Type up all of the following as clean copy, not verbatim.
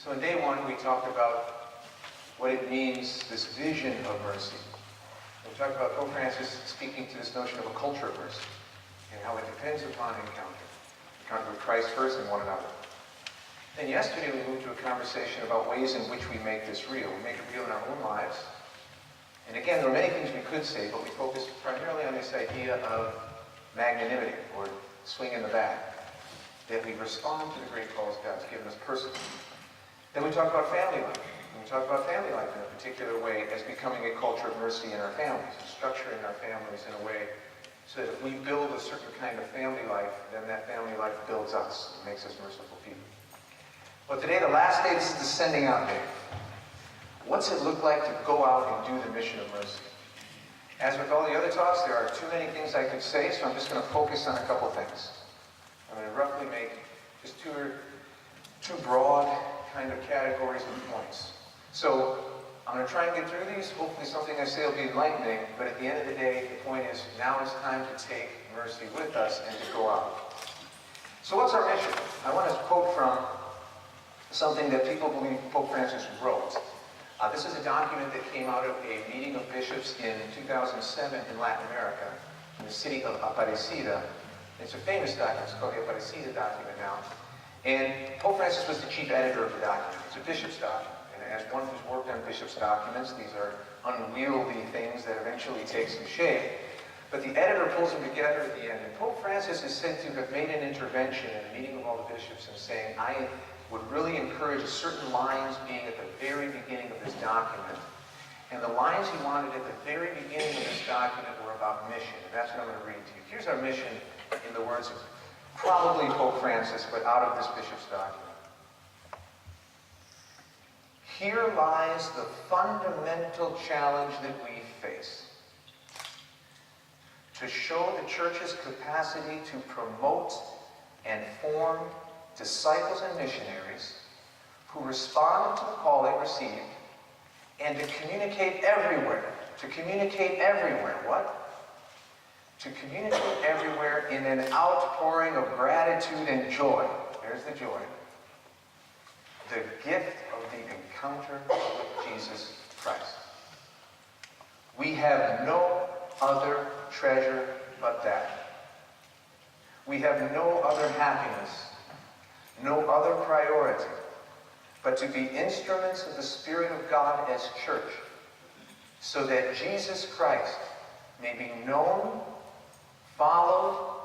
So in day one, we talked about what it means, this vision of mercy. We talked about Pope Francis speaking to this notion of a culture of mercy and how it depends upon encounter with Christ first and one another. Then yesterday we moved to a conversation about ways in which we make this real. We make it real in our own lives. And again, there are many things we could say, but we focused primarily on this idea of magnanimity, or swing in the bat, that we respond to the great calls God's given us personally. Then we talk about family life. And we talk about family life in a particular way as becoming a culture of mercy in our families, and structuring our families in a way so that if we build a certain kind of family life, then that family life builds us and makes us merciful people. But today, the last day, this is the sending out day. What's it look like to go out and do the mission of mercy? As with all the other talks, there are too many things I could say, so I'm just going to focus on a couple things. I'm going to roughly make just two broad kind of categories and points. So I'm going to try and get through these. Hopefully something I say will be enlightening, but at the end of the day, the point is now is time to take mercy with us and to go out. So what's our mission? I want to quote from something that people believe Pope Francis wrote. This is a document that came out of a meeting of bishops in 2007 in Latin America, in the city of Aparecida. It's a famous document. It's called the Aparecida document now. And Pope Francis was the chief editor of the document. It's a bishop's document. And as one who's worked on bishop's documents, these are unwieldy things that eventually take some shape. But the editor pulls them together at the end. And Pope Francis is said to have made an intervention in a meeting of all the bishops and saying, I would really encourage certain lines being at the very beginning of this document. And the lines he wanted at the very beginning of this document were about mission. And that's what I'm going to read to you. Here's our mission in the words of probably Pope Francis, but out of this bishop's document. Here lies the fundamental challenge that we face. To show the Church's capacity to promote and form disciples and missionaries who respond to the call they received, and to communicate everywhere. To communicate everywhere. What? To communicate everywhere in an outpouring of gratitude and joy. There's the joy. The gift of the encounter with Jesus Christ. We have no other treasure but that. We have no other happiness, no other priority, but to be instruments of the Spirit of God as church, so that Jesus Christ may be known, followed,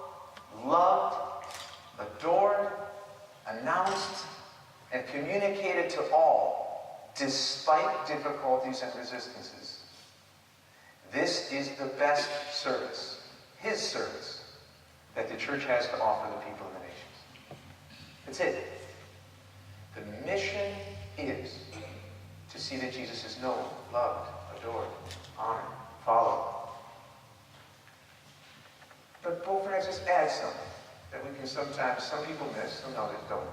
loved, adored, announced, and communicated to all, despite difficulties and resistances. This is the best service, his service, that the church has to offer the people of the nations. That's it. The mission is to see that Jesus is known, loved, adored, honored, followed. But Pope Francis adds something that we can sometimes, some people miss, some others don't.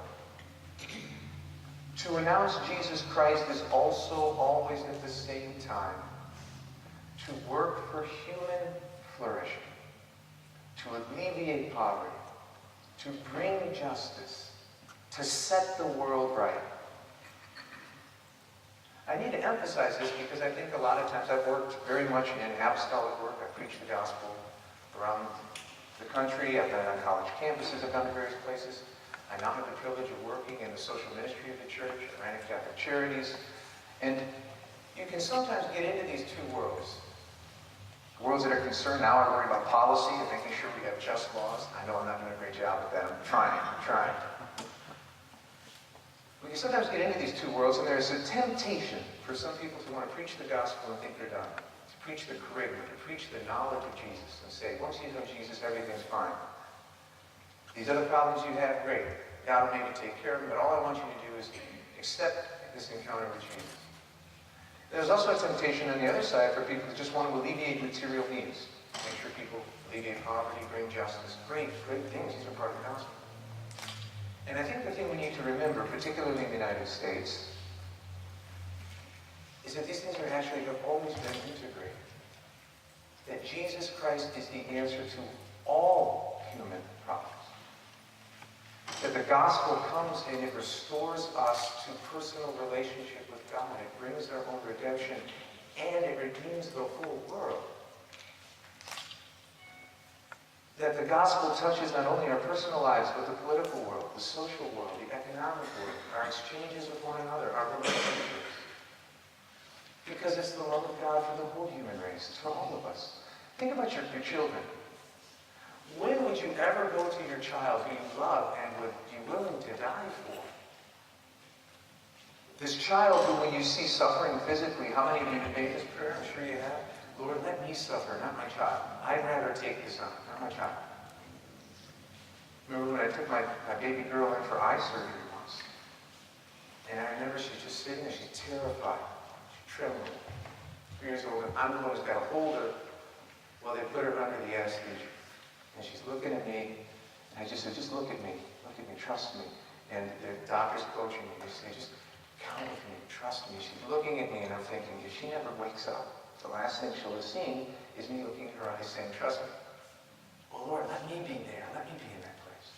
To announce Jesus Christ is also always at the same time to work for human flourishing, to alleviate poverty, to bring justice, to set the world right. I need to emphasize this because I think a lot of times I've worked very much in apostolic work. I've preached the gospel around the country. I've been on college campuses. I've gone to various places. I now have the privilege of working in the social ministry of the church. I ran Catholic Charities. And you can sometimes get into these two worlds. Worlds that are concerned now are worried about policy and making sure we have just laws. I know I'm not doing a great job at that. I'm trying. We can sometimes get into these two worlds, and there's a temptation for some people to want to preach the gospel and think they're done. To preach the charisma, to preach the knowledge of Jesus, and say, once you know Jesus, everything's fine. These other problems you have, great. God will maybe take care of them, but all I want you to do is accept this encounter with Jesus. There's also a temptation on the other side for people who just want to alleviate material needs. Make sure people alleviate poverty, bring justice. Great things. These are part of the gospel. And I think the thing we need to remember, particularly in the United States, is that these things have always been integrated. That Jesus Christ is the answer to all human problems. That the gospel comes and it restores us to personal relationship with God. It brings our own redemption, and it redeems the whole world. That the gospel touches not only our personal lives, but the political world, the social world, the economic world, our exchanges with one another, our relationships. Because it's the love of God for the whole human race. It's for all of us. Think about your children. When would you ever go to your child who you love and would be willing to die for? This child who, when you see suffering physically, how many of you have made this prayer? I'm sure you have. Lord, let me suffer, not my child. I'd rather take this on, not my child. Remember when I took my baby girl in for eye surgery once? And I remember she's just sitting there, she's terrified. She's trembling. 3 years old, and I'm the one who's got to hold her while they put her under the anesthesia. And she's looking at me, and I just said, just look at me, trust me. And the doctor's coaching me, they say, just count with me, trust me. She's looking at me, and I'm thinking, if she never wakes up, the last thing she'll have seen is me looking at her eyes saying, trust me. Well, Lord, let me be there. Let me be in that place.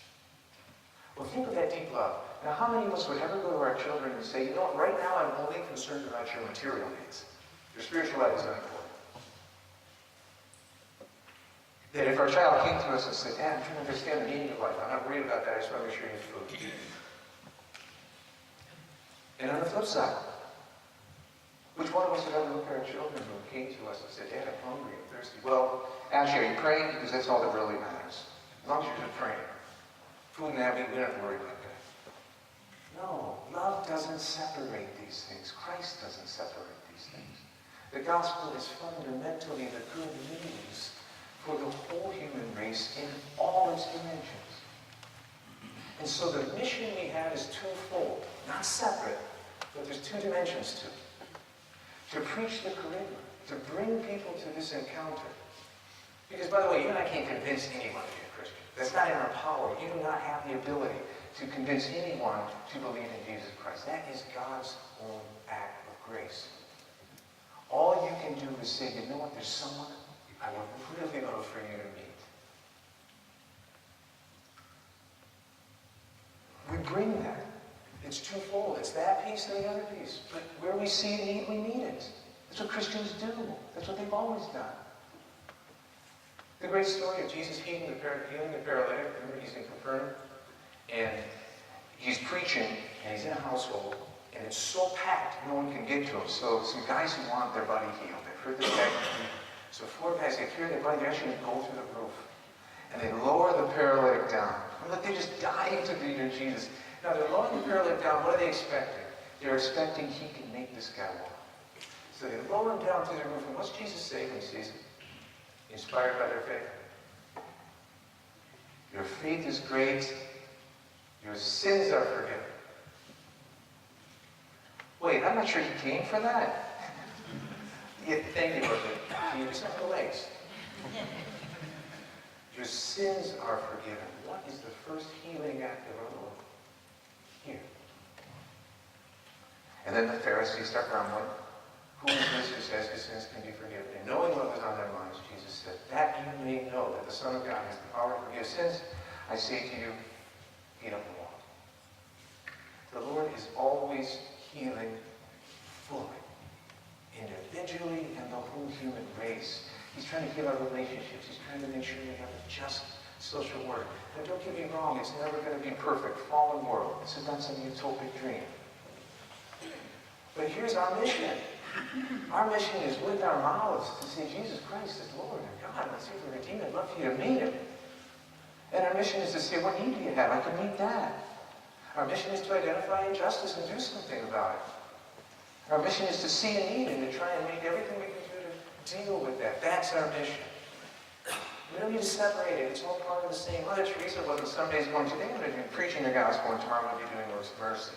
Well, think of that deep love. Now, how many of us would ever go to our children and say, you know what, right now I'm only concerned about your material needs. Your spiritual life is not important. That if our child came to us and said, Dad, I'm trying to understand the meaning of life. I'm not worried about that. I just want to make sure you have food. And on the flip side, which one of us would ever look at our children who came to us and said, Dad, I'm hungry, I'm thirsty? Well, actually, are you praying? Because that's all that really matters. As long as you're just praying. Food and habit, we don't have to worry about that. No, love doesn't separate these things. Christ doesn't separate these things. The gospel is fundamentally the good news for the whole human race in all its dimensions. And so the mission we have is twofold, not separate, but there's 2 dimensions to it. To preach the charisma, to bring people to this encounter. Because, by the way, you and I can't convince anyone to be a Christian. That's not in our power. You do not have the ability to convince anyone to believe in Jesus Christ. That is God's own act of grace. All you can do is say, you know what, there's someone I would really love for you to meet. We bring that. It's twofold. It's that piece and the other piece. But where we see a need, we meet it. That's what Christians do. That's what they've always done. The great story of Jesus healing the paralytic. Remember, he's in Capernaum. And he's preaching, and he's in a household. And it's so packed, no one can get to him. So some guys who want their buddy healed, they've heard this guy. So 4 guys get here, their buddy, they're actually going to go through the roof. And they lower the paralytic down. They're just dying to be near Jesus. Now, they're lowering the paralytic down. What are they expecting? They're expecting he can make this guy walk. So they lower him down through the roof. And what's Jesus say when he sees him? Inspired by their faith. Your faith is great. Your sins are forgiven. Wait, I'm not sure he came for that. Yeah, thank you, brother. Can you do something with the legs? Your sins are forgiven. What is the first healing act of our Lord? Here. And then the Pharisees start grumbling. Who is this who says his sins can be forgiven? And knowing what was on their minds, Jesus said, that you may know that the Son of God has the power to forgive sins, I say to you, get up and walk. The Lord is always healing fully, individually, and the whole human race. He's trying to heal our relationships. He's trying to make sure we have a just social order. Now, don't get me wrong, it's never going to be perfect. Fallen world. This is not some utopic dream. But here's our mission. Our mission is with our mouths to say Jesus Christ is Lord and God. Let's see if we're redeemed. I'd love for you to meet him. And our mission is to say, what need do you have? I can meet that. Our mission is to identify injustice and do something about it. Our mission is to see a need and to try and make everything we can do to deal with that. That's our mission. We don't need to separate it. It's all part of the same. Mother Teresa wasn't some days going, today I'm going to be preaching the gospel and tomorrow I'm going to be doing works of mercy.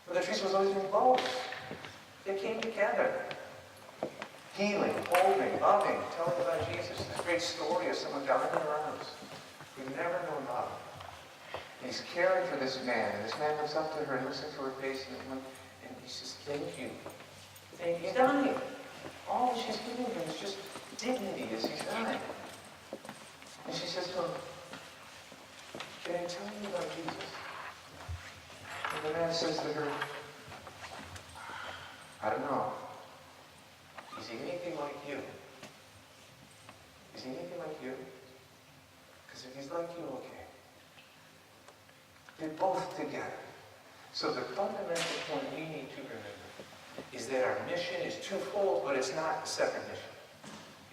Mother Teresa was always doing both. They came together. Healing, holding, loving, telling about Jesus. This great story of someone dying in her arms. We've never known love. And he's caring for this man, and this man looks up to her and looks into her face, and he says, thank you. Thank you. He's dying. All that she's giving him is just dignity as he's dying. And she says to him, "Can I tell you about Jesus?" And the man says to her, "I don't know. Is he anything like you? Is he anything like you? Because if he's like you, okay." They're both together. So the fundamental point we need to remember is that our mission is twofold, but it's not a separate mission.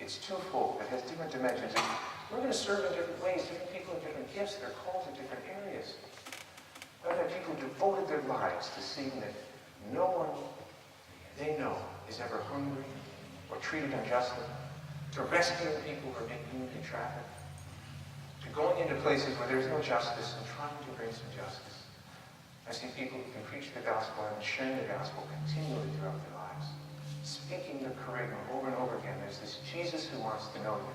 It's twofold. It has different dimensions. And we're going to serve in different ways. Different people have different gifts. They're called to different areas. I've had people who devoted their lives to seeing that no one they know is ever hungry or treated unjustly, to rescuing people who are being humanly trafficked, to going into places where there's no justice and trying to bring some justice. I see people who can preach the gospel and sharing the gospel continually throughout their lives, speaking the charisma over and over again. There's this Jesus who wants to know you.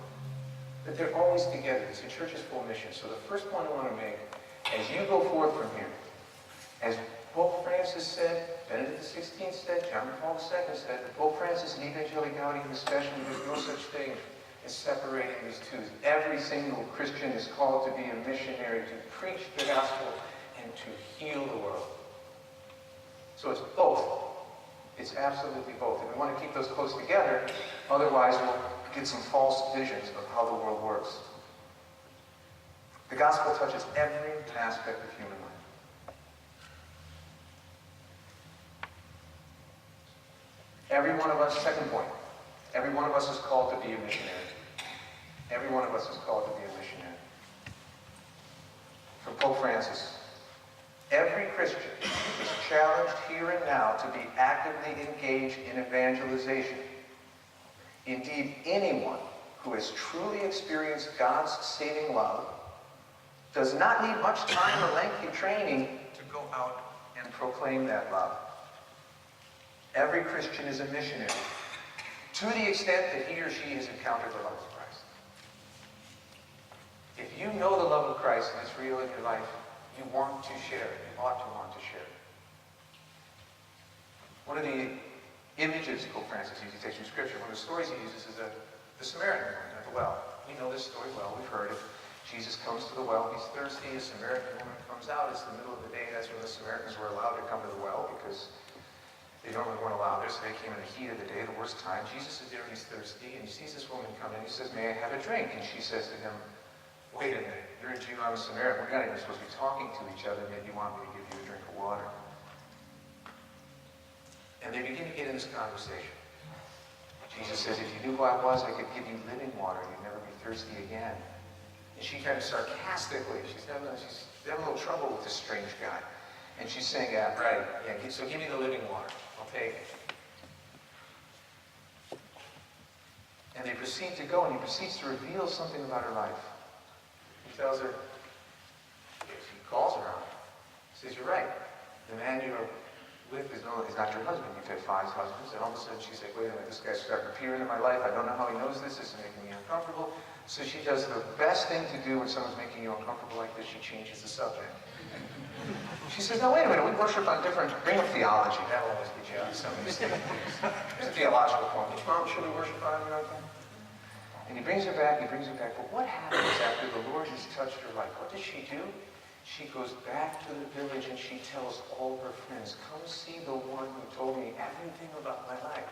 But they're always together. It's a church's full mission. So the first point I want to make, as you go forth from here, as Pope Francis said, Benedict XVI said, John Paul II said, Pope Francis and Evangelii Gaudium especially, there's no such thing as separating these two. Every single Christian is called to be a missionary, to preach the gospel and to heal the world. So it's both. It's absolutely both. And we want to keep those close together, otherwise we'll get some false visions of how the world works. The gospel touches every aspect of human life. Every one of us, second point, every one of us is called to be a missionary. Every one of us is called to be a missionary. From Pope Francis, every Christian is challenged here and now to be actively engaged in evangelization. Indeed, anyone who has truly experienced God's saving love does not need much time or lengthy training to go out and proclaim that love. Every Christian is a missionary to the extent that he or she has encountered the love of Christ. If you know the love of Christ and it's real in your life, you want to share it. You ought to want to share it. One of the images Pope Francis uses, he takes from Scripture, one of the stories he uses is the Samaritan woman at the well. We know this story well. We've heard it. Jesus comes to the well. He's thirsty. A Samaritan woman comes out. It's the middle of the day. That's when the Samaritans were allowed to come to the well because they normally weren't allowed there, so they came in the heat of the day, the worst time. Jesus is there, he's thirsty, and he sees this woman come in. He says, "May I have a drink?" And she says to him, "Wait a minute, you're a Jew, I'm a Samaritan. We're not even supposed to be talking to each other, maybe you want me to give you a drink of water." And they begin to get in this conversation. Jesus says, "If you knew who I was, I could give you living water, and you'd never be thirsty again." And she kind of sarcastically, she's having a little trouble with this strange guy. And she's saying, "Yeah, right, yeah, so give me the living water. I'll take it." And they proceed to go, and he proceeds to reveal something about her life. He tells her, he calls her on it. He says, "You're right. The man you're with is not your husband. You've had 5 husbands." And all of a sudden she's like, "Wait a minute, this guy's starting to appear into my life. I don't know how he knows this. This is making me uncomfortable." So she does the best thing to do when someone's making you uncomfortable like this. She changes the subject. She says, "No, wait a minute, we worship on different, bring up theology. That'll always get you on some of these things. There's a theological point. Which mountain should we worship on? You know what I mean?" And he brings her back. But what happens after the Lord has touched her life? What does she do? She goes back to the village and she tells all her friends, "Come see the one who told me everything about my life.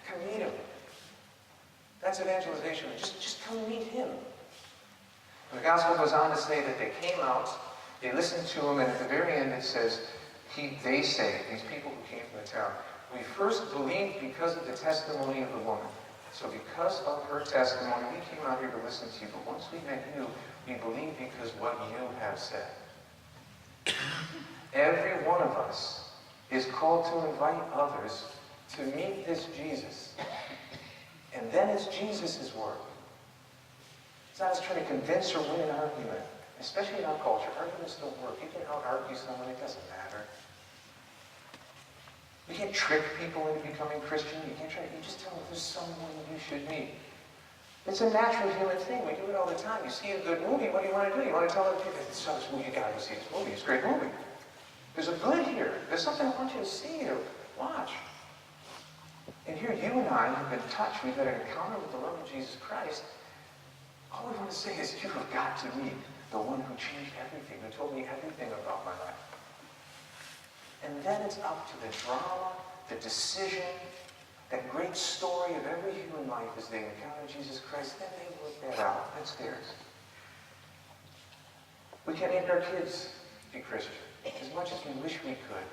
Come meet him." That's evangelization. Just come meet him. And the gospel goes on to say that they came out, they listened to him, and at the very end it says, they say, these people who came from the town, "We first believed because of the testimony of the woman. So because of her testimony, we came out here to listen to you. But once we met you, we believe because what you have said." Every one of us is called to invite others to meet this Jesus. And then it's Jesus' work. It's not us trying to convince or win an argument. Especially in our culture, arguments don't work. You can out-argue someone, it doesn't matter. You can't trick people into becoming Christian. You just tell them there's someone you should meet. It's a natural human thing. We do it all the time. You see a good movie, what do you want to do? You want to tell other people, "You gotta go see this movie. It's a great movie. There's a good here. There's something I want you to see or watch." And here you and I have been touched. We've had an encounter with the love of Jesus Christ. All we want to say is, you have got to meet the one who changed everything, who told me everything about my life. And then it's up to the drama, the decision, that great story of every human life as they encounter Jesus Christ. Then they work that out. That's theirs. We can make our kids be Christian as much as we wish we could.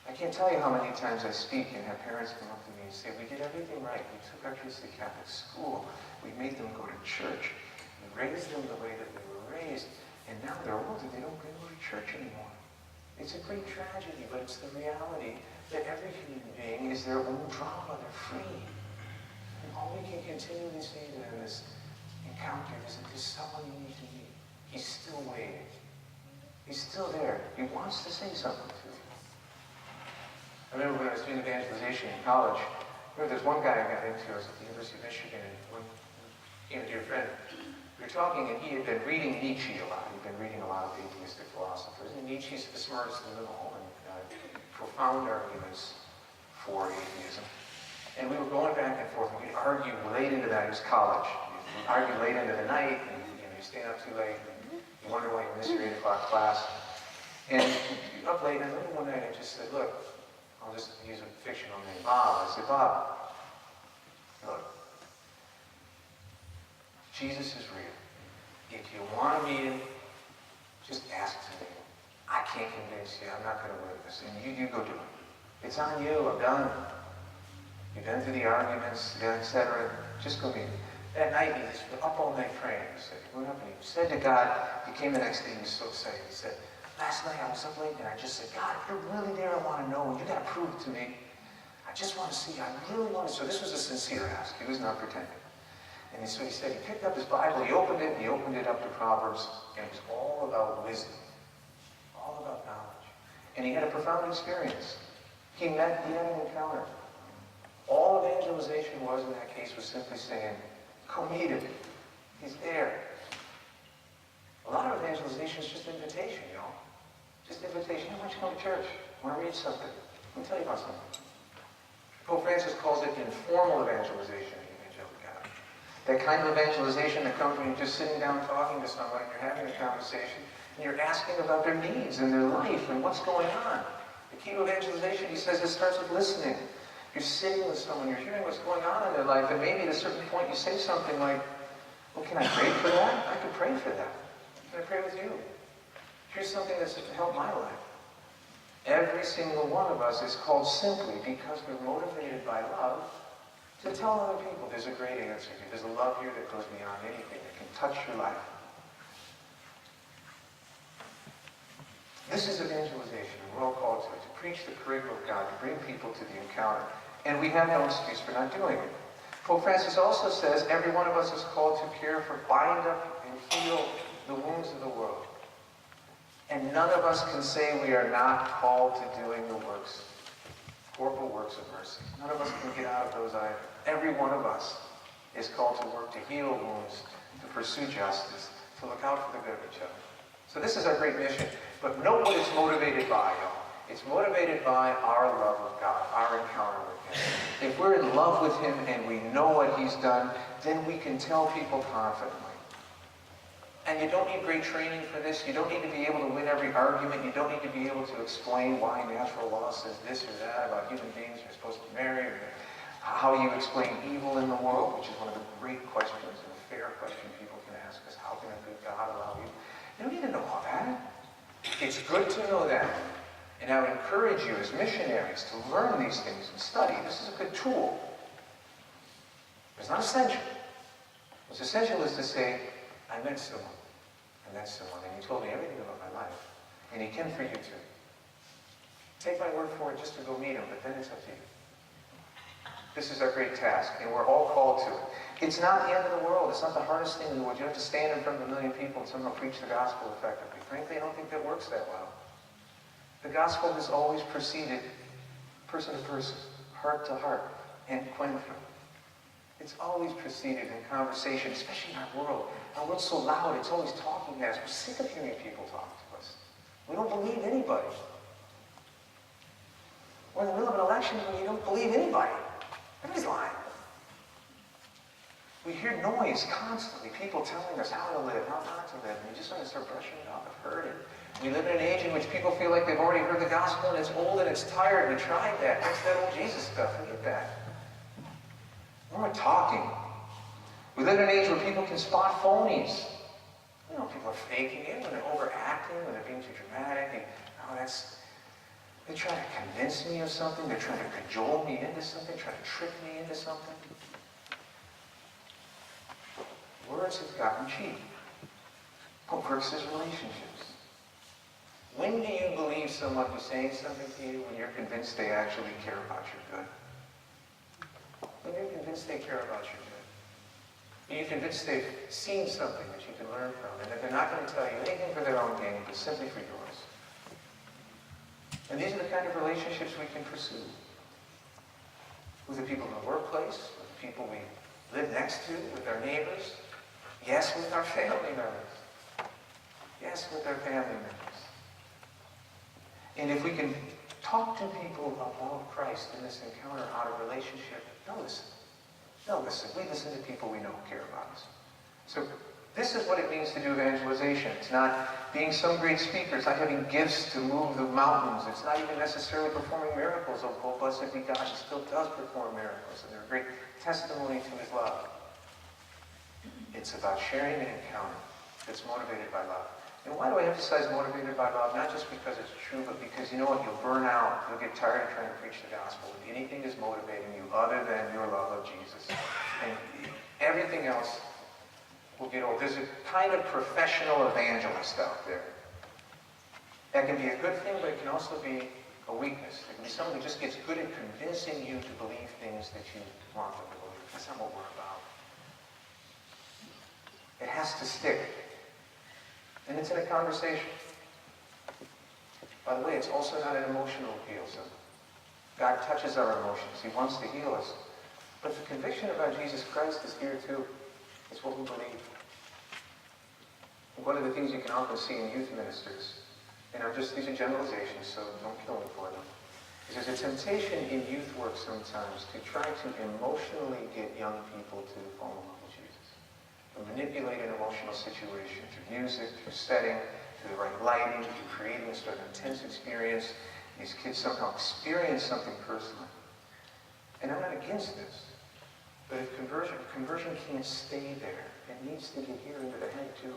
I can't tell you how many times I speak and have parents come up to me and say, we did everything right. We took our kids to Catholic school. We made them go to church. We raised them the way that we were raised. And now they're older. They don't go to church anymore. It's a great tragedy, but it's the reality that every human being is their own drama. They're free. And all we can continually say to them is, encounter is that there's someone you need to meet. He's still waiting. He's still there. He wants to say something to you. I remember when I was doing evangelization in college, there's one guy I got into. I was at the University of Michigan, and one came a dear friend. We were talking, and he had been reading Nietzsche a lot. He'd been reading a lot of atheistic philosophers. And Nietzsche's the smartest of them all, and profound arguments for atheism. And we were going back and forth, and we'd argue late into that. It was college. We'd argue late into the night, and you stay up too late, and you wonder why you missed your 8 o'clock class. And up late, and I remember one night I just said, look, I'll just use a fictional name, Bob. I said, Bob, look, Jesus is real. If you want to meet him, just ask to meet him. I can't convince you. I'm not going to win this. And you go do it. It's on you. I'm done. You've been through the arguments, etc. Just go meet him. That night, he was up all night praying. He went up and he said to God, he came the next day, he was so excited. He said, last night I was up late and I just said, God, if you're really there, I want to know. You got to prove it to me. I just want to see. I really want to. So this was a sincere ask. He was not pretending. And so he said, he picked up his Bible, he opened it, and he opened it up to Proverbs, and it was all about wisdom, all about knowledge. And he had a profound experience. He had an encounter. All evangelization was in that case was simply saying, go meet him. He's there. A lot of evangelization is just invitation, you know. Just invitation. Hey, why don't you come to church? I want to read something. Let me tell you about something. Pope Francis calls it informal evangelization. That kind of evangelization that comes when you're just sitting down talking to someone and you're having a conversation and you're asking about their needs and their life and what's going on. The key to evangelization, he says, it starts with listening. You're sitting with someone, you're hearing what's going on in their life, and maybe at a certain point you say something like, well, can I pray for that? I can pray for that. Can I pray with you? Here's something that's helped my life. Every single one of us is called simply because we're motivated by love to tell other people there's a great answer here. There's a love here that goes beyond anything, that can touch your life. This is evangelization, and we're all called to it, to preach the curricle of God, to bring people to the encounter. And we have no excuse for not doing it. Pope Francis also says every one of us is called to care for, bind up, and heal the wounds of the world. And none of us can say we are not called to doing the works, corporal works of mercy. None of us can get out of those either. Every one of us is called to work to heal wounds, to pursue justice, to look out for the good of each other. So this is our great mission. But note what it's motivated by, y'all. It's motivated by our love of God, our encounter with him. If we're in love with him and we know what he's done, then we can tell people confidently. And you don't need great training for this. You don't need to be able to win every argument. You don't need to be able to explain why natural law says this or that about human beings you're supposed to marry, or how you explain evil in the world, which is one of the great questions and a fair question people can ask us. How can a good God allow you? You don't need to know all that. It's good to know that. And I would encourage you as missionaries to learn these things and study. This is a good tool. It's not essential. What's essential is to say, I met someone, and he told me everything about my life, and he can for you too. Take my word for it just to go meet him, but then it's up to you. This is our great task, and we're all called to it. It's not the end of the world. It's not the hardest thing in the world. You have to stand in front of 1 million people and somehow preach the gospel effectively. Frankly, I don't think that works that well. The gospel has always proceeded person to person, heart to heart, and quentin. It's always proceeded in conversation, especially in our world. Our world's so loud, it's always talking at us. We're sick of hearing people talk to us. We don't believe anybody. We're in the middle of an election when you don't believe anybody. Everybody's lying. We hear noise constantly, people telling us how to live, how not to live, and we just want to start brushing it off. I've heard it. We live in an age in which people feel like they've already heard the gospel and it's old and it's tired. We tried that. What's that old Jesus stuff? Forget that. When we're talking, we live in an age where people can spot phonies. You know, people are faking it, when they're overacting, when they're being too dramatic. They try to convince me of something. They're trying to cajole me into something, trying to trick me into something. Words have gotten cheap. What works is relationships. When do you believe someone who's saying something to you? When you're convinced they actually care about your good. When you're convinced they care about your good. When you're convinced they've seen something that you can learn from, and that they're not going to tell you anything for their own gain, but simply for yours. And these are the kind of relationships we can pursue. With the people in the workplace, with the people we live next to, with our neighbors. Yes, with our family members. Yes, with our family members. And if we can talk to people about Christ in this encounter out of relationship, they'll listen. They'll listen. We listen to people we know care about us. So this is what it means to do evangelization. It's not being some great speaker. It's not having gifts to move the mountains. It's not even necessarily performing miracles. Oh, blessed be God, He still does perform miracles. And they're a great testimony to His love. It's about sharing an encounter that's motivated by love. And why do I emphasize motivated by love? Not just because it's true, but because you know what? You'll burn out. You'll get tired of trying to preach the gospel. If anything is motivating you other than your love of Jesus. And everything else will get old. There's a kind of professional evangelist out there. That can be a good thing, but it can also be a weakness. It can be someone who just gets good at convincing you to believe things that you want them to believe. That's not what we're about. It has to stick. And it's in a conversation. By the way, it's also not an emotional appeal. So God touches our emotions. He wants to heal us. But the conviction about Jesus Christ is here too. It's what we believe. And one of the things you can often see in youth ministers, these are generalizations, so don't kill me for them, is there's a temptation in youth work sometimes to try to emotionally get young people to fall in love with Jesus. To manipulate an emotional situation through music, through setting, through the right lighting, through creating a sort of intense experience. These kids somehow experience something personally. And I'm not against this. But if conversion can't stay there, it needs to get here into the head too.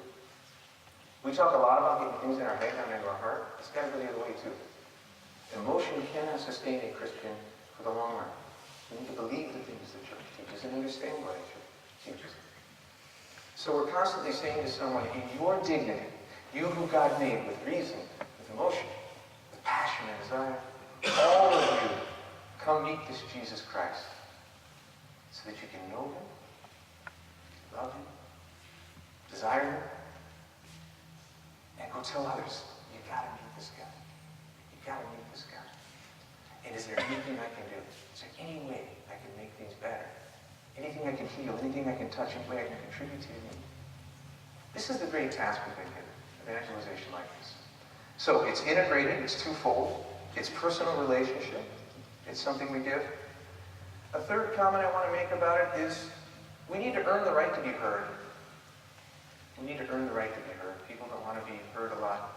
We talk a lot about getting things in our head down into our heart. It's got to go the other way too. Emotion cannot sustain a Christian for the long run. We need to believe the things the church teaches and understand what the church teaches. So we're constantly saying to someone, in your dignity, you who God made with reason, with emotion, with passion and desire, all of you, come meet this Jesus Christ so that you can know Him, love Him, desire Him, and go tell others, you gotta meet this guy. You gotta meet this guy. And is there anything I can do? Is there any way I can make things better? Anything I can heal, anything I can touch, any way I can contribute to you? This is the great task we've been given, evangelization like this. So it's integrated, it's twofold. It's personal relationship. It's something we give. A third comment I want to make about it is we need to earn the right to be heard. We need to earn the right to be heard. People don't want to be heard a lot.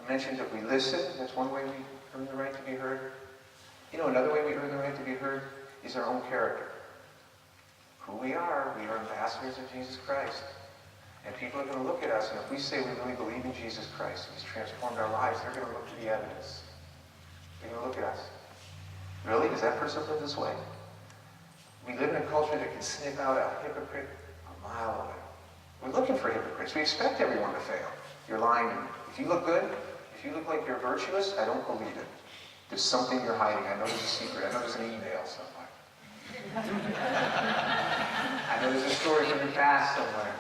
I mentioned that we listen. That's one way we earn the right to be heard. You know, another way we earn the right to be heard is our own character. Who we are ambassadors of Jesus Christ. And people are going to look at us, and if we say we really believe in Jesus Christ, He's transformed our lives, they're going to look to the evidence. They're going to look at us. Really? Does that person live this way? We live in a culture that can sniff out a hypocrite a mile away. We're looking for hypocrites. We expect everyone to fail. You're lying to me. If you look good, if you look like you're virtuous, I don't believe it. There's something you're hiding. I know there's a secret. I know there's an email somewhere. I know there's a story from your past somewhere.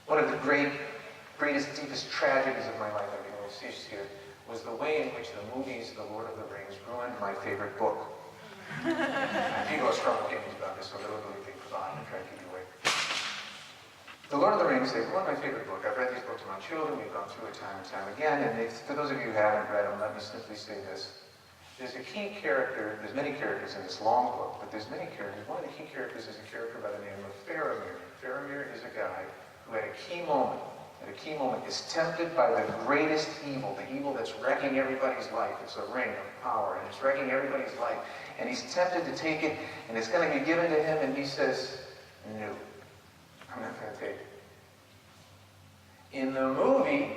One of the greatest, deepest tragedies of my life, I can always see here, was the way in which the movies, The Lord of the Rings, ruined my favorite book. People are strong opinions about this, so they'll really think about it and try to keep you awake. The Lord of the Rings, they ruined my favorite book. I've read these books to my children. We've gone through it time and time again. And for those of you who haven't read them, let me simply say this. There's a key character, there's many characters in this long book, but there's many characters. One of the key characters is a character by the name of Faramir. Faramir is a guy who at a key moment is tempted by the greatest evil, the evil that's wrecking everybody's life. It's a ring of power, and it's wrecking everybody's life. And he's tempted to take it, and it's going to be given to him, and he says, no, I'm not going to take it. In the movie,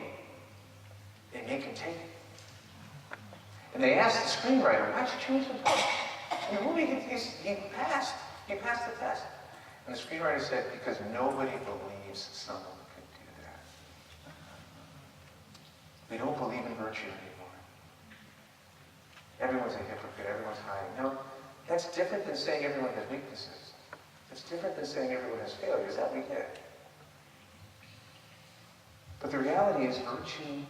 they make him take it. And they asked the screenwriter, why'd you choose him? In the movie, he passed. He passed the test. And the screenwriter said, because nobody believes someone could do that. We don't believe in virtue anymore. Everyone's a hypocrite. Everyone's hiding. No, that's different than saying everyone has weaknesses. It's different than saying everyone has failures. That we get. But the reality is virtue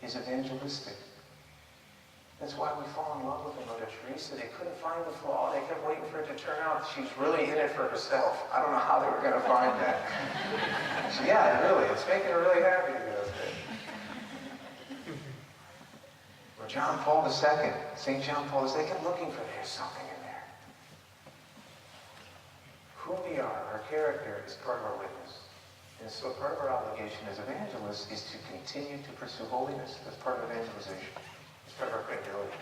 is evangelistic. That's why we fall in love with Mother Teresa. They couldn't find the flaw. They kept waiting for it to turn out. She's really in it for herself. I don't know how they were going to find that. Yeah, really. It's making her really happy to do those things. Or John Paul II, St. John Paul II, they kept looking for there's something in there. Who we are, our character, is part of our witness. And so part of our obligation as evangelists is to continue to pursue holiness. That's part of evangelization. It's part of our credibility.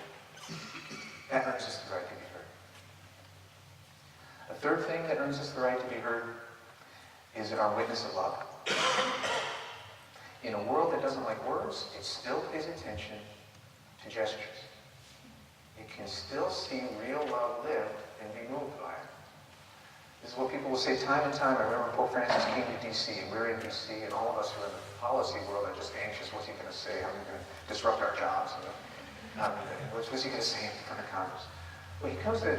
That earns us the right to be heard. A third thing that earns us the right to be heard is our witness of love. In a world that doesn't like words, it still pays attention to gestures. It can still see real love lived and be moved by it. This is what people will say time and time. I remember Pope Francis came to D.C., and we're in D.C., and all of us who are in the policy world are just anxious. What's he going to say? How are we going to disrupt our jobs? You know? What's he going to say in front of Congress? Well, he comes to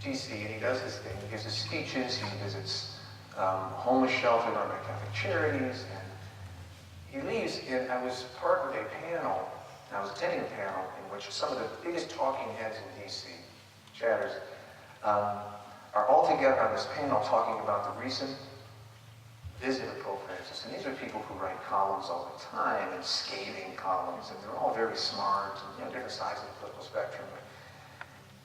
D.C. and he does his thing. He gives his speeches. He visits homeless shelters, run by Catholic Charities, and he leaves. And I was part of a panel. I was attending a panel in which some of the biggest talking heads in D.C., chatters, are all together on this panel talking about the recent visit of Pope Francis. And these are people who write columns all the time, and scathing columns, and they're all very smart, and different sides of the political spectrum, but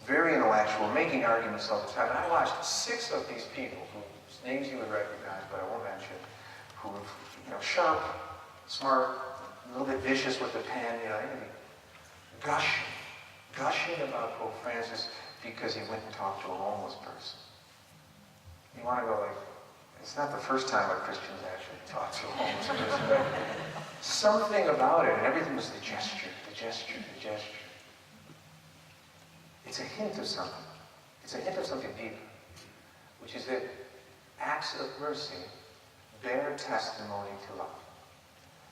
very intellectual, making arguments all the time. And I watched 6 of these people, whose names you would recognize, but I won't mention, who were sharp, smart, a little bit vicious with the pen, gushing about Pope Francis because he went and talked to a homeless person. You want to go like, it's not the first time a Christian's actually talked to a homeless person, but something about it, and everything was the gesture, the gesture, the gesture. It's a hint of something. It's a hint of something deeper, which is that acts of mercy bear testimony to love.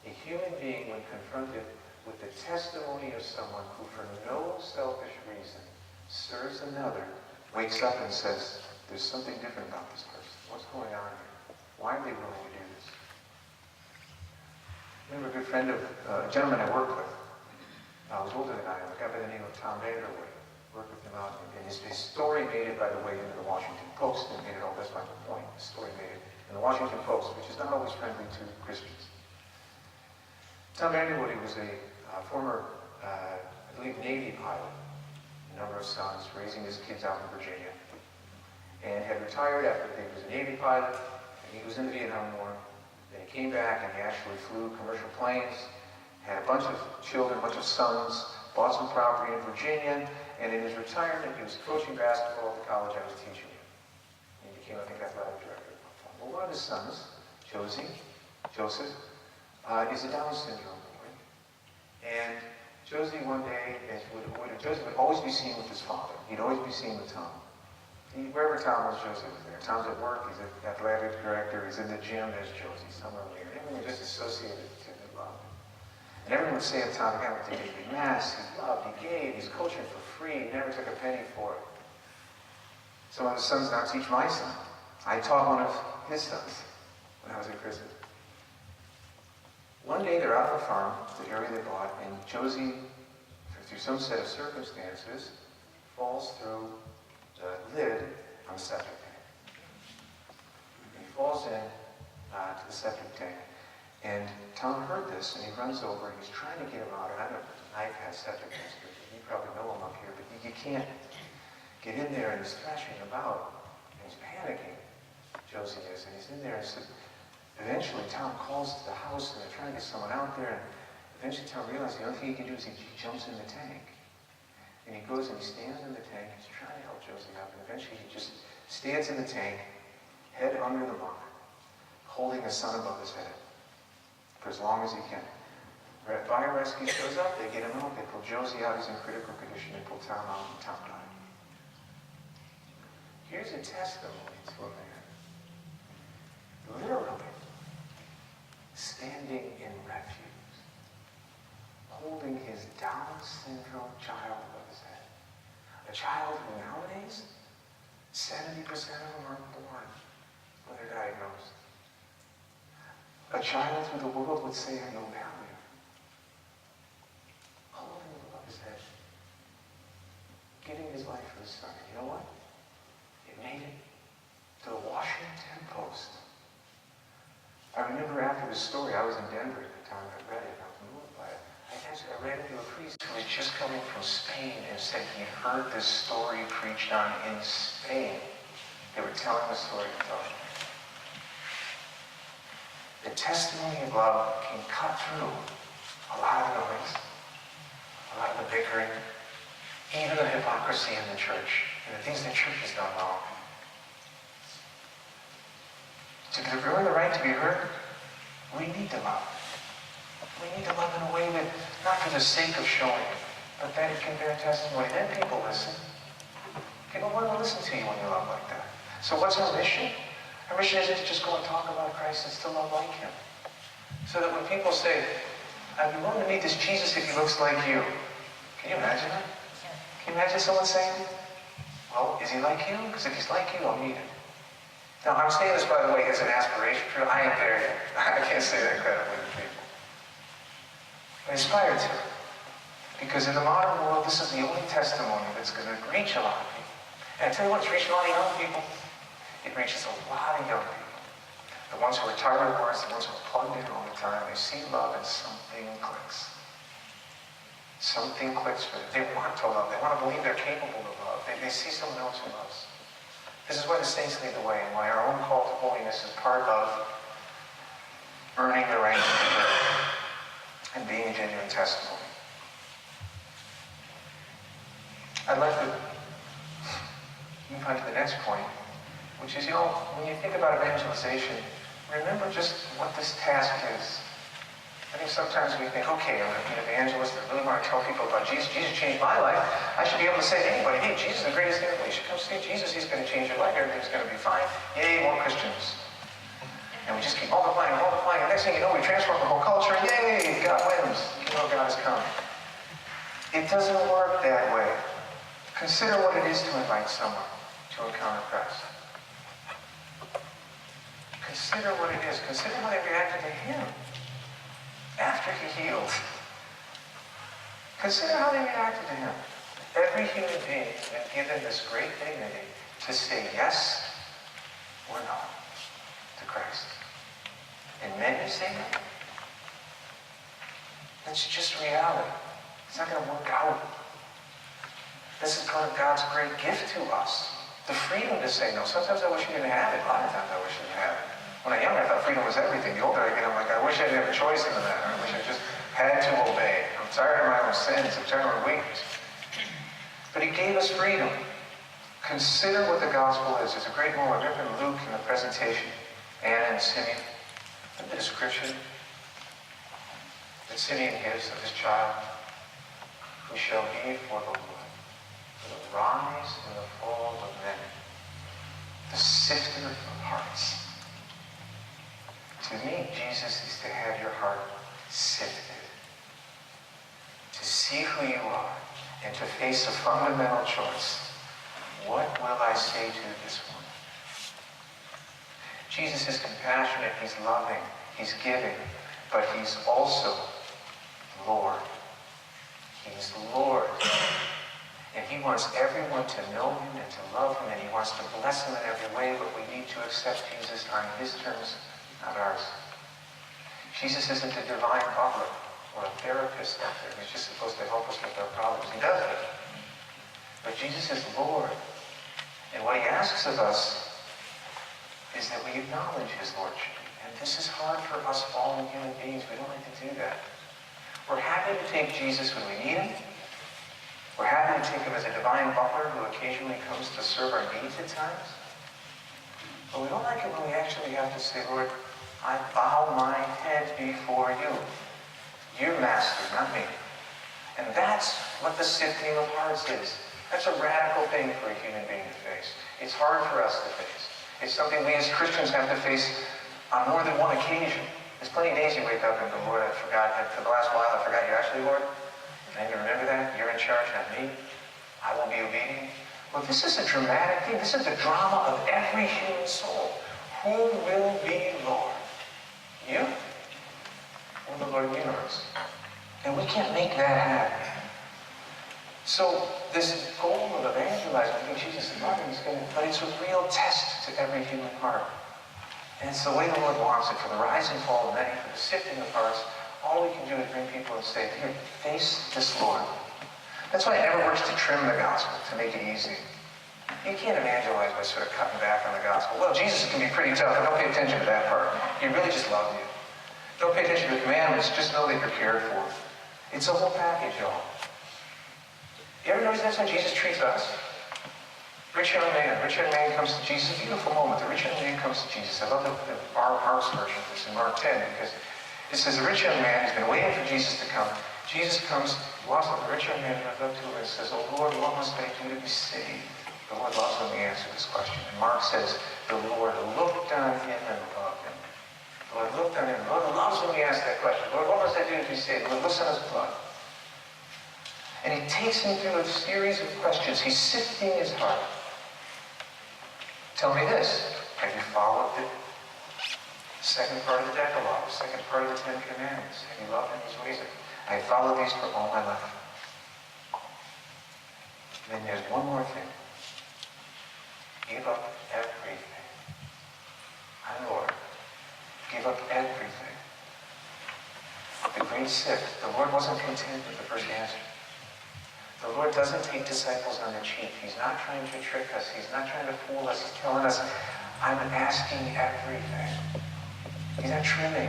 A human being, when confronted with the testimony of someone who, for no selfish reason, serves another, wakes up and says, there's something different about this person. What's going on here? Why are they willing to do this? I remember a good friend of a gentleman I worked with. I was older than I am, a guy by the name of Tom Vanderwood. Worked with him out, and his story made it, by the way, into the Washington Post, and made it all, that's my point. His story made it in the Washington Post, which is not always friendly to Christians. Tom Vanderwood, he was a former, I believe, Navy pilot, a number of sons, raising his kids out in Virginia, and had retired after he was a Navy pilot, and he was in the Vietnam War. Then he came back and he actually flew commercial planes, had a bunch of children, a bunch of sons, bought some property in Virginia, and in his retirement he was coaching basketball at the college I was teaching at. He became, I think, athletic director. Well, one of his sons, Joseph, is a Down syndrome boy. And Josie one day, Josie would always be seen with his father. He'd always be seen with Tom. Wherever Tom was, Josie was there. Tom's at work, he's an athletic director, he's in the gym, there's Josie, somewhere near. Everyone just associated to his love. And everyone would say of Tom, the guy went to daily mass, he loved, he gave, he's coaching for free, he never took a penny for it. So one of his sons now teach my son. I taught one of his sons when I was in prison. One day they're out on a farm, the area they bought, and Josie, through some set of circumstances, falls through the lid on the septic tank. And he falls in to the septic tank. And Tom heard this, and he runs over, and he's trying to get him out. And I I've had septic cancer. You probably know him up here, but you can't get in there, and he's thrashing about, and he's panicking. Josie is, and he's in there, and so eventually Tom calls to the house, and they're trying to get someone out there, and eventually Tom realizes the only thing he can do is he jumps in the tank. And he goes and he stands in the tank, he's trying to help Josie out, and eventually he just stands in the tank, head under the muck, holding his son above his head for as long as he can. Fire rescue shows up, they get him out, they pull Josie out, he's in critical condition, they pull Tom out, and Tom died. Here's a testimony to a man, literally, standing in refuse, holding his Down syndrome child above his head. A child who nowadays, 70% of them aren't born when they're diagnosed. A child who the world would say had no value. Holding him above his head. Giving his life for his son. And you know what? It made it to the Washington Post. I remember after the story, I was in Denver at the time I read it, and I was moved by it. I ran into a priest who was just coming from Spain and said he heard this story preached on in Spain. They were telling the story to tell it. The testimony of love can cut through a lot of the noise, a lot of the bickering, even the hypocrisy in the church, and the things the church has done wrong. To earn the right to be heard, we need to love. We need to love in a way that, not for the sake of showing it, but that it can bear testimony. Then people listen. People want to listen to you when you love like that. So what's our mission? Our mission isn't to just go and talk about Christ, it's to love like him. So that when people say, I'd be willing to meet this Jesus if he looks like you. Can you imagine that? Can you imagine someone saying, well, is he like you? Because if he's like you, I'll meet him. Now, I'm saying this, by the way, as an aspiration. I ain't there yet. I can't say that credibly to people. I aspire to. Because in the modern world, this is the only testimony that's going to reach a lot of people. And I tell you what, it's reaching a lot of young people. It reaches a lot of young people. The ones who are tired of words, the ones who are plugged in all the time, they see love and something clicks. Something clicks for them. They want to love. They want to believe they're capable of love. They see someone else who loves. This is why the saints lead the way, and why our own call to holiness is part of earning the right to be heard and being a genuine testimony. I'd like to move on to the next point, which is, when you think about evangelization, remember just what this task is. I think sometimes we think, okay, I'm going to be an evangelist, I really want to tell people about Jesus. Jesus changed my life. I should be able to say to anybody, hey, Jesus is the greatest thing. You should come see Jesus. He's going to change your life. Everything's going to be fine. Yay, more Christians. And we just keep multiplying and multiplying. And next thing you know, we transform the whole culture. Yay, God wins. You know God is coming. It doesn't work that way. Consider what it is to invite someone to encounter Christ. Consider what it is. Consider how they reacted to him after he healed. Consider how they reacted to him. Every human being has been given this great dignity to say yes or no to Christ. And many say no. That's just reality. It's not going to work out. This is part of God's great gift to us. The freedom to say no. Sometimes I wish you didn't have it. A lot of times I wish you didn't have it. When I was young, I thought freedom was everything. The older I get, I'm like, I wish I didn't have a choice in the matter. I wish I just had to obey. I'm tired of my own sins. I'm tired of my weakness. But he gave us freedom. Consider what the gospel is. There's a great moment written in Luke in the presentation. Anna and Simeon. The description that Simeon gives of his child, who shall be for the Lord, for the rise and the fall of men, the sifter of hearts. To meet Jesus is to have your heart sifted, to see who you are, and to face a fundamental choice. What will I say to this one? Jesus is compassionate, he's loving, he's giving, but he's also Lord. He's Lord. And he wants everyone to know him and to love him, and he wants to bless him in every way, but we need to accept Jesus on his terms, not ours. Jesus isn't a divine butler or a therapist out there who's just supposed to help us with our problems. He does it. But Jesus is Lord. And what he asks of us is that we acknowledge his lordship. And this is hard for us fallen human beings. We don't like to do that. We're happy to take Jesus when we need him. We're happy to take him as a divine butler who occasionally comes to serve our needs at times. But we don't like it when we actually have to say, Lord, I bow my head before you. You're master, not me. And that's what the sifting of hearts is. That's a radical thing for a human being to face. It's hard for us to face. It's something we as Christians have to face on more than one occasion. There's plenty of days you wake up and go, Lord, I forgot. For the last while, I forgot you're actually Lord. And I need to remember that. You're in charge, not me. I will be obedient. Well, this is a dramatic thing. This is the drama of every human soul. Who will be Lord? You? Or the Lord of the universe? And we can't make that happen. So this goal of evangelizing, I think Jesus is loving, but it's a real test to every human heart. And it's the way the Lord wants it, for the rise and fall of many, for the sifting of hearts. All we can do is bring people and say, here, face this Lord. That's why it never works to trim the gospel, to make it easy. You can't evangelize by sort of cutting back on the gospel. Well, Jesus can be pretty tough, but don't pay attention to that part. He really just loves you. Don't pay attention to the commandments, just know that you're cared for. It's a whole package, y'all. You ever notice that's how Jesus treats us? Rich young man comes to Jesus. A beautiful moment. The rich young man comes to Jesus. I love Mark's version of this in Mark 10, because it says the rich young man has been waiting for Jesus to come. Jesus comes, walks up, the rich young man runs up to him and says, "Oh Lord, what must I do to be saved?" The Lord loves when we answer this question. And Mark says, the Lord looked on him and loved him. The Lord looked on him. The Lord loves when we ask that question. Lord, what must I do to be saved? The Lord looks on his blood. And he takes him through a series of questions. He's sifting his heart. Tell me this. Have you followed the second part of the Decalogue, the second part of the Ten Commandments? Have you loved him in these ways? I have followed these for all my life. And then there's one more thing. Give up everything. I'm Lord. Give up everything. The great sift. The Lord wasn't content with the first answer. The Lord doesn't take disciples on the cheap. He's not trying to trick us. He's not trying to fool us. He's telling us, I'm asking everything. He's not trimming.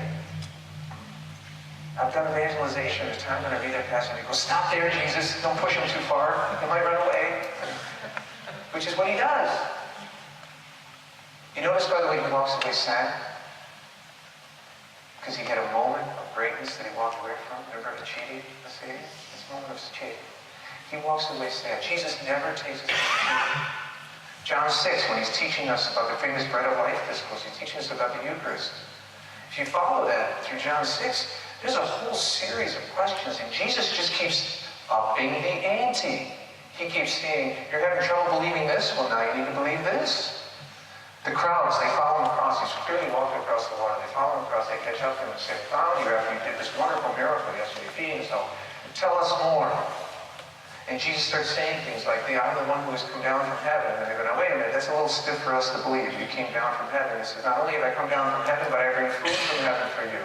I've done evangelization. There's times when I read that passage and I go, stop there, Jesus. Don't push him too far. He might run away. Which is what he does. You notice, by the way, he walks away sad? Because he had a moment of greatness that he walked away from. Remember the cheating? Let's say this moment of cheating. He walks away sad. Jesus never takes us to cheating. John 6, when he's teaching us about the famous bread of life discourse, he's teaching us about the Eucharist. If you follow that through John 6, there's a whole series of questions, and Jesus just keeps upping the ante. He keeps saying, you're having trouble believing this? Well, now you need to believe this. The crowds, they follow him across. He's clearly walking across the water. They follow him across. They catch up to him and say, found you after you did this wonderful miracle yesterday, feeding us all. Tell us more. And Jesus starts saying things like, I'm the one who has come down from heaven. And they go, now wait a minute, that's a little stiff for us to believe. You came down from heaven. He says, not only have I come down from heaven, but I bring food from heaven for you.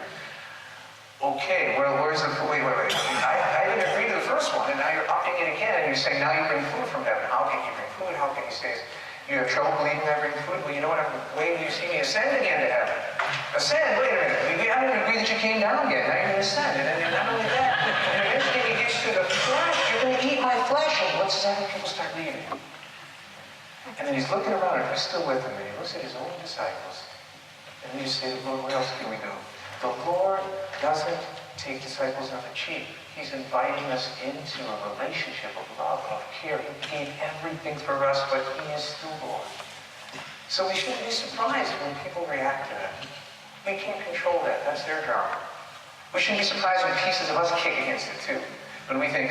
Okay, well, where's the food? Wait. I didn't agree to the first one, and now you're upping it again, and you're saying, now you bring food from heaven. How can you bring food? How can you say, you have trouble believing I bring food? Well, you know what? Wait till you see me ascend again to heaven. Ascend? Wait a minute. I didn't agree that you came down again. Now you're going to ascend. And then not only that, and eventually he gets to the flesh. You're going to eat my flesh. And what does that make people start leaving? And then he's looking around, and who's still with him? And he looks at his own disciples. And he just says, Lord, what else can we do? The Lord doesn't take disciples on the cheap. He's inviting us into a relationship of love, of care. He gave everything for us, but he is still Lord. So we shouldn't be surprised when people react to that. We can't control that. That's their drama. We shouldn't be surprised when pieces of us kick against it too. When we think,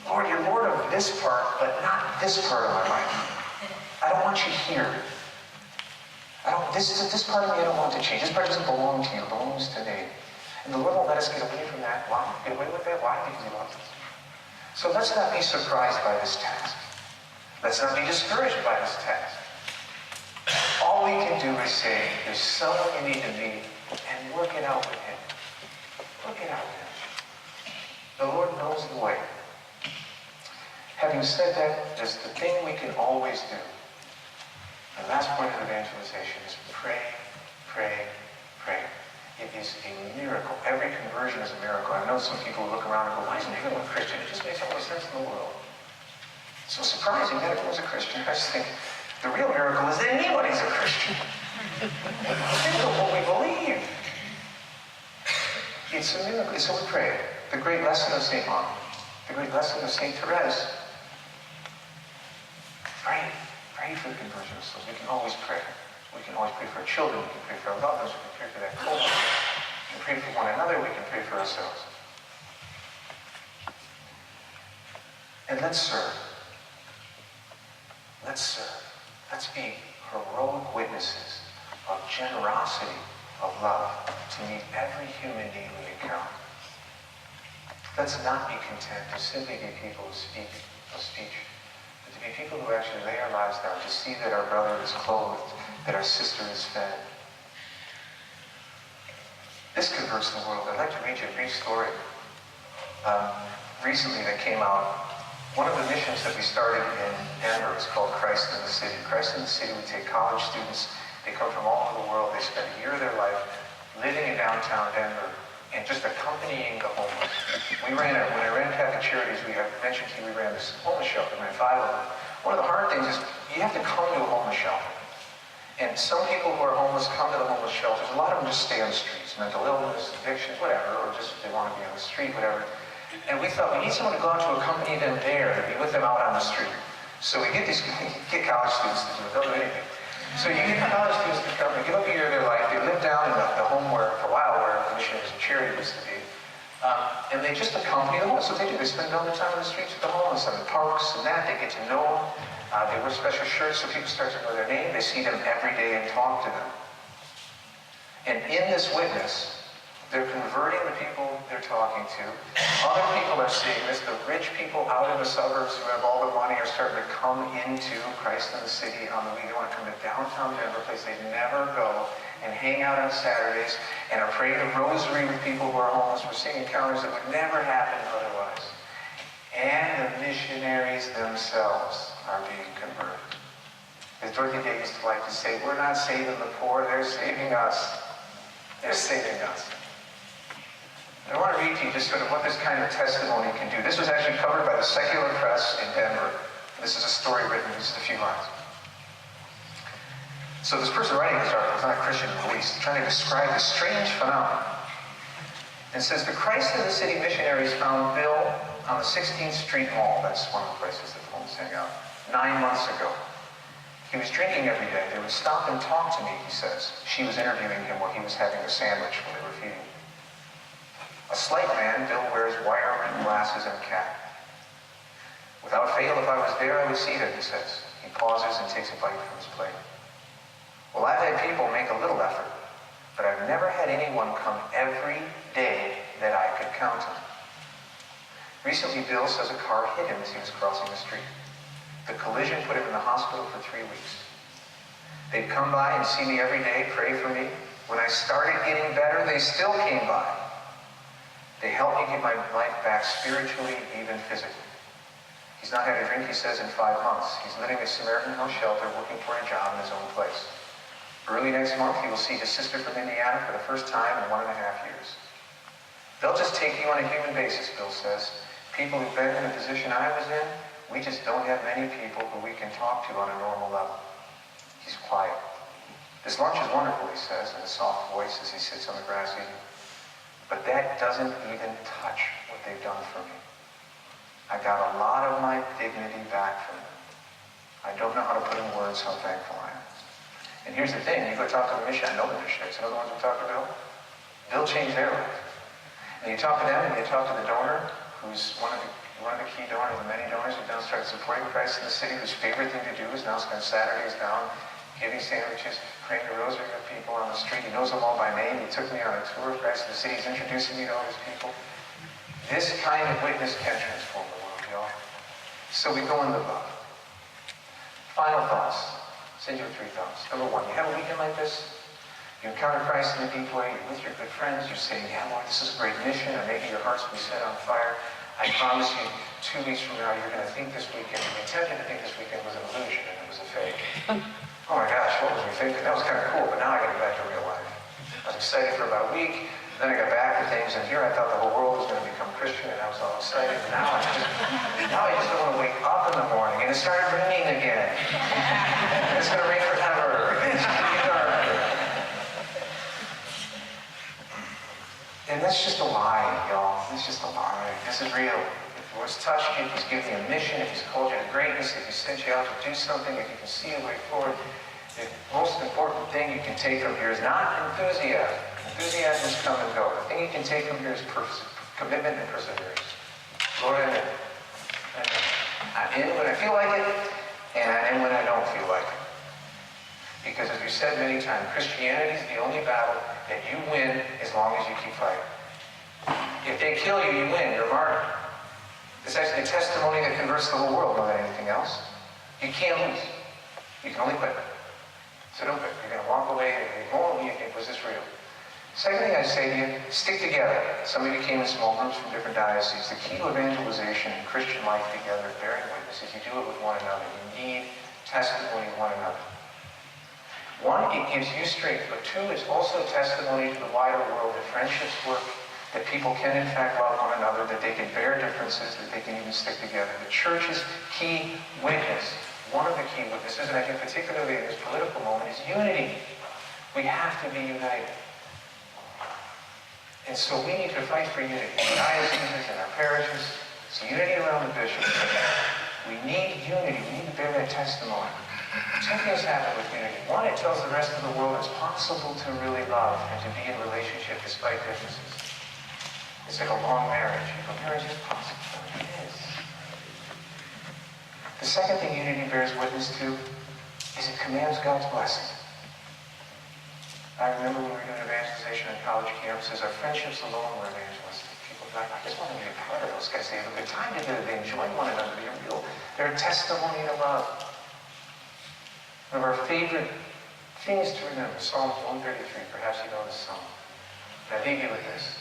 Lord, you're Lord of this part, but not this part of my life. I don't want you here. This part of me I don't want to change. This part doesn't belong to you. It belongs to me. And the Lord won't let us get away from that. Why? Get away with that? Why? Because he loves us. So let's not be surprised by this task. Let's not be discouraged by this task. All we can do is say, there's someone you need to meet, and work it out with him. Look it out there. The Lord knows the way. Having said that, there's the thing we can always do. The last point of evangelization is pray, pray, pray. It is a miracle. Every conversion is a miracle. I know some people who look around and go, why isn't everyone Christian? It just makes all the sense in the world. It's so surprising that everyone's a Christian. I just think the real miracle is that anybody's a Christian. Think of what we believe. It's a miracle. So we pray. The great lesson of St. Mark, the great lesson of St. Therese. Pray. Pray for the conversion of souls. We can always pray. We can always pray for our children. We can pray for our loved ones. We can pray for that culture. We can pray for one another. We can pray for ourselves. And let's serve. Let's serve. Let's be heroic witnesses of generosity, of love, to meet every human need we encounter. Let's not be content to simply be people who speak a speech, but to be people who actually lay our lives down, to see that our brother is clothed, that our sister is fed. This converts the world. I'd like to read you a brief story recently that came out. One of the missions that we started in Denver is called Christ in the City. Christ in the City, we take college students. They come from all over the world. They spend a year of their life living in downtown Denver and just accompanying the homeless. When I ran Catholic Charities, we mentioned to you, we ran this homeless shelter, ran 5 of them. One of the hard things is you have to come to a homeless shelter. And some people who are homeless come to the homeless shelters. A lot of them just stay on the streets, mental illness, addictions, whatever, or just they want to be on the street, whatever. And we thought we need someone to go out to accompany them there, to be with them out on the street. So we get college students to do it. They'll do anything. So you get college students to come, they give up a year of their life, they live down in the home where, for a while, where the missionaries and charity used to be. And they just accompany the homeless. So they do. They spend all their time on the streets with the homeless and the parks and that. They get to know them. They wear special shirts so people start to know their name. They see them every day and talk to them. And in this witness, they're converting the people they're talking to. Other people are seeing this. The rich people out in the suburbs who have all the money are starting to come into Christ in the City on the week. They want to come to downtown Denver, a place they never go, and hang out on Saturdays and are praying the rosary with people who are homeless. We're seeing encounters that would never happen otherwise. And the missionaries themselves are being converted. As Dorothy Day used to like to say, we're not saving the poor, they're saving us. They're saving us. I want to read to you just sort of what this kind of testimony can do. This was actually covered by the secular press in Denver. This is a story written, just a few lines. So this person writing this article is not a Christian in the least, trying to describe this strange phenomenon. It says, the Christ in the City missionaries found Bill on the 16th Street Mall. That's one of the places that the homeless hang out. 9 months ago. He was drinking every day. They would stop and talk to me, he says. She was interviewing him while he was having a sandwich while they were feeding him. A slight man, Bill wears wire-rimmed glasses and a cap. Without fail, if I was there, I would see them, he says. He pauses and takes a bite from his plate. Well, I've had people make a little effort, but I've never had anyone come every day that I could count on. Recently, Bill says a car hit him as he was crossing the street. The collision put him in the hospital for 3 weeks. They'd come by and see me every day, pray for me. When I started getting better, they still came by. They helped me get my life back spiritually, even physically. He's not had a drink, he says, in 5 months. He's living in a Samaritan House shelter, looking for a job in his own place. Early next month, he will see his sister from Indiana for the first time in 1.5 years. They'll just take you on a human basis, Bill says. People who've been in the position I was in, we just don't have many people who we can talk to on a normal level. He's quiet. This lunch is wonderful, he says, in a soft voice as he sits on the grass eating. But that doesn't even touch what they've done for me. I got a lot of my dignity back from them. I don't know how to put in words how thankful I am. And here's the thing, you go talk to the missionary, I know the missionaries, some of the ones who talk to Bill. Bill changed their life. And you talk to them, and you talk to the donor, who's one of the key donors, the many donors who've now started supporting Christ in the City, whose favorite thing to do is now spend Saturdays down giving sandwiches, praying the rosary with people on the street. He knows them all by name. He took me on a tour of Christ in the City. He's introducing me to all these people. This kind of witness can transform the world, y'all. So we go in the love. Final thoughts. Send you 3 thoughts. Number 1, you have a weekend like this, You encounter Christ in a deep way, you're with your good friends, you're saying, yeah, Lord, this is a great mission, or maybe your heart's been set on fire. I promise you, 2 weeks from now, you're going to think this weekend, you're tempted to think this weekend was an illusion and it was a fake. Oh my gosh, what was we thinking? That was kind of cool, but now I got to get back to real life. I was excited for about a week, then I got back to things, and here I thought the whole world was going to become Christian, and I was all excited. And now I just don't want to wake up in the morning, and it started raining again. It's going to rain forever. It's going to be dark. And that's just a lie, y'all. It's just a lie. This is real. If the Lord's touched you, if He's given you a mission, if He's called you to greatness, if He sent you out to do something, if you can see a way forward, the most important thing you can take from here is not enthusiasm. Enthusiasms come and go. The thing you can take from here is commitment and perseverance. Lord, I'm in. I'm in when I feel like it, and I'm in when I don't feel like it. Because as we said many times, Christianity is the only battle that you win as long as you keep fighting. If they kill you, you win. You're a martyr. It's actually a testimony that converts the whole world more than anything else. You can't lose. You can only quit. So don't quit. You're going to walk away and you won't. You think, was this real? Second thing I say to you, stick together. Some of you came in small groups from different dioceses. The key to evangelization and Christian life together, bearing witness, is you do it with one another. You need testimony of one another. One, it gives you strength, but two, it's also a testimony to the wider world that friendships work, that people can in fact love one another, that they can bear differences, that they can even stick together. The church's key witness, one of the key witnesses, and I think particularly in this political moment, is unity. We have to be united. And so we need to fight for unity in the dioceses and our parishes. It's unity around the bishops. We need unity. We need to bear that testimony. Two things happen with unity. One, it tells the rest of the world it's possible to really love and to be in relationship despite differences. It's like a long marriage. You go, marriage is possible. It is. The second thing unity bears witness to is it commands God's blessing. I remember when we were doing evangelization on college campuses, our friendships alone were evangelistic. People were like, I just want to be a part of those guys. They have a good time together. They enjoy one another. They're a testimony to love. One of our favorite things to remember, Psalm 133. Perhaps you know this psalm. And I leave you with this.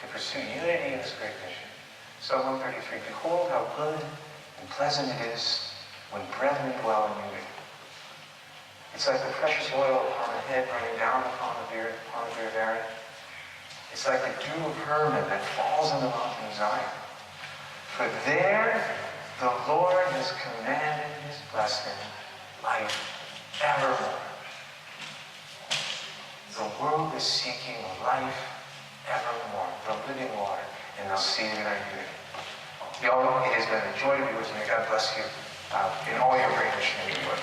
To pursue unity in this great mission. Psalm 133. Behold how good and pleasant it is when brethren dwell in unity. It's like the precious oil upon the head running down upon the beard of Aaron. It's like the dew of Hermon that falls on the mountain of Zion. For there the Lord has commanded His blessing, life evermore. The world is seeking life evermore, the living water, and they'll see it in our unity. Y'all, it has been a joy to be with you. May God bless you in all your great mission and your work.